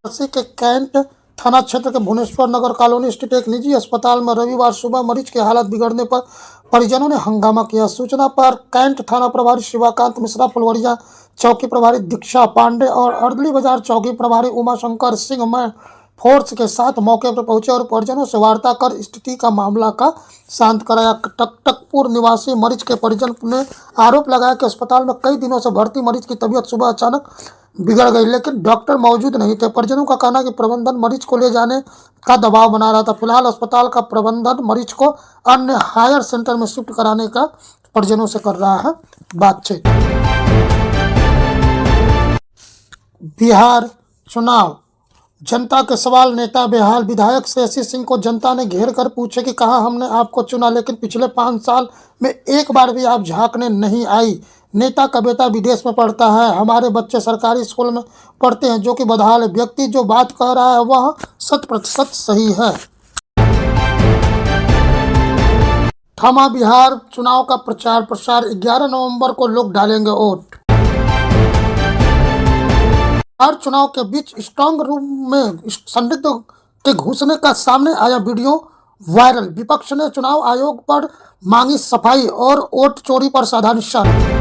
वाराणसी के कैंट थाना क्षेत्र के भुवनेश्वर नगर कॉलोनी स्थित एक निजी अस्पताल में रविवार सुबह मरीज की हालत बिगड़ने पर परिजनों ने हंगामा किया। सूचना पर कैंट थाना प्रभारी शिवाकांत मिश्रा, फुलवरिया चौकी प्रभारी दीक्षा पांडे और अर्दली बाजार चौकी प्रभारी उमाशंकर सिंह में फोर्स के साथ मौके पर पहुंचे और परिजनों से वार्ता कर स्थिति का मामला का शांत कराया। टकटकपुर निवासी मरीज के परिजन ने आरोप लगाया कि अस्पताल में कई दिनों से भर्ती मरीज की तबीयत सुबह अचानक बिगड़ गई, लेकिन डॉक्टर मौजूद नहीं थे। परिजनों का कहना कि प्रबंधन मरीज को ले जाने का दबाव बना रहा था। फिलहाल अस्पताल का प्रबंधन मरीज को अन्य हायर सेंटर में शिफ्ट कराने का परिजनों से कर रहा है बातचीत। बिहार चुनाव, जनता के सवाल। नेता बेहाल। विधायक श्रेयसी सिंह को जनता ने घेर कर पूछे कि कहा हमने आपको चुना, लेकिन पिछले 5 साल में एक बार भी आप झांकने नहीं आई। नेता का बेटा विदेश में पढ़ता है, हमारे बच्चे सरकारी स्कूल में पढ़ते हैं, जो कि बदहाल है। व्यक्ति जो बात कह रहा है वह 100% सही है। थमा बिहार चुनाव का प्रचार प्रसार। 11 नवंबर को लोग डालेंगे वोट। बिहार चुनाव के बीच स्ट्रांग रूम में संदिग्ध के घुसने का सामने आया वीडियो वायरल। विपक्ष ने चुनाव आयोग पर मांगी सफाई और वोट चोरी पर साधा निशाना।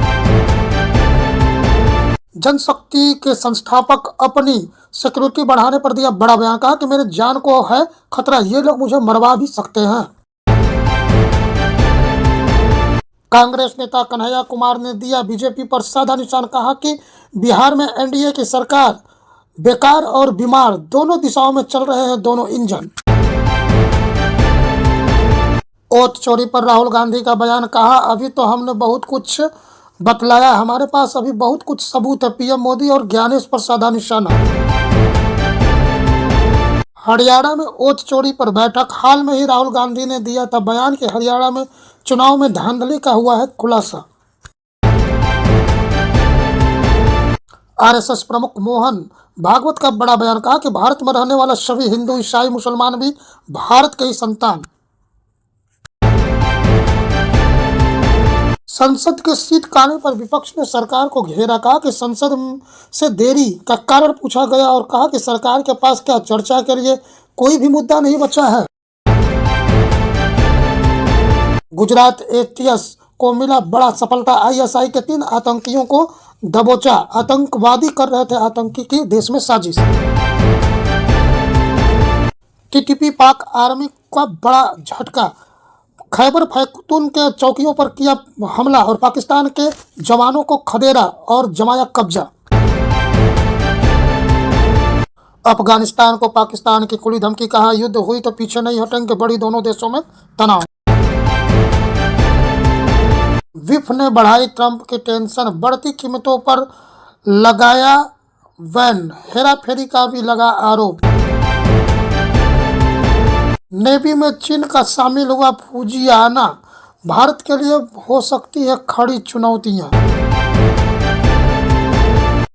जनशक्ति के संस्थापक अपनी सिक्योरिटी बढ़ाने पर दिया बड़ा बयान। कहा कि मेरे जान को है खतरा, ये लोग मुझे मरवा भी सकते हैं। कांग्रेस नेता कन्हैया कुमार ने दिया बीजेपी पर साधा निशान। कहा कि बिहार में एनडीए की सरकार बेकार और बीमार, दोनों दिशाओं में चल रहे हैं दोनों इंजन। वोट चोरी पर राहुल गांधी का बयान। कहा अभी तो हमने बहुत कुछ बतलाया, हमारे पास अभी बहुत कुछ सबूत है। पीएम मोदी और ज्ञानेश पर साधा निशाना। हरियाणा में वोट चोरी पर बैठक। हाल में ही राहुल गांधी ने दिया था बयान कि हरियाणा में चुनाव में धांधली का हुआ है खुलासा। आरएसएस प्रमुख मोहन भागवत का बड़ा बयान। कहा कि भारत में रहने वाला सभी हिंदू, ईसाई, मुसलमान भी भारत के ही संतान। संसद के शीतकालीन पर विपक्ष ने सरकार को घेरा। कहा कि संसद से देरी का कारण पूछा गया और कहा कि सरकार के पास क्या चर्चा के लिए कोई भी मुद्दा नहीं बचा है। गुजरात एटीएस को मिला बड़ा सफलता। आईएसआई के 3 आतंकियों को दबोचा। आतंकवादी कर रहे थे आतंकी की देश में साजिश। टीटीपी पाक आर्मी का बड़ा झटका। खैबर पख्तून के चौकियों पर किया हमला और पाकिस्तान के जवानों को खदेड़ा और जमाया कब्जा। अफगानिस्तान को पाकिस्तान की खुली धमकी। कहा युद्ध हुई तो पीछे नहीं हटेंगे, बढ़ी दोनों देशों में तनाव। विफ ने बढ़ाई ट्रंप की टेंशन। बढ़ती कीमतों पर लगाया बैन। हेराफेरी का भी लगा आरोप। नेवी में चीन का शामिल हुआ फुजियाना। भारत के लिए हो सकती है खड़ी चुनौतियां।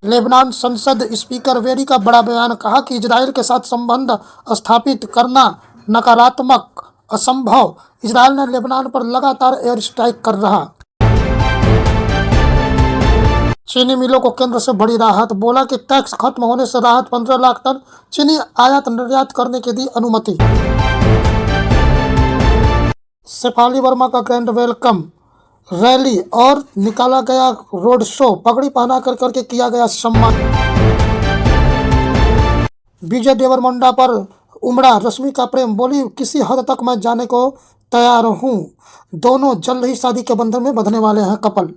लेबनान संसद स्पीकर वेरी का बड़ा बयान। कहा कि इजराइल के साथ संबंध स्थापित करना नकारात्मक, असंभव। इजराइल ने लेबनान पर लगातार एयर स्ट्राइक कर रहा। चीनी मिलों को केंद्र से बड़ी राहत। बोला कि टैक्स खत्म होने से राहत। 15 लाख टन चीनी आयात निर्यात करने की दी अनुमति। शेफाली वर्मा का ग्रैंड वेलकम रैली और निकाला गया रोड शो। पगड़ी पहना करके किया गया सम्मान। विजय देवरकोंडा पर उमड़ा रश्मि का प्रेम। बोली किसी हद तक मैं जाने को तैयार हूँ। दोनों जल्द ही शादी के बंधन में बंधने वाले हैं कपल।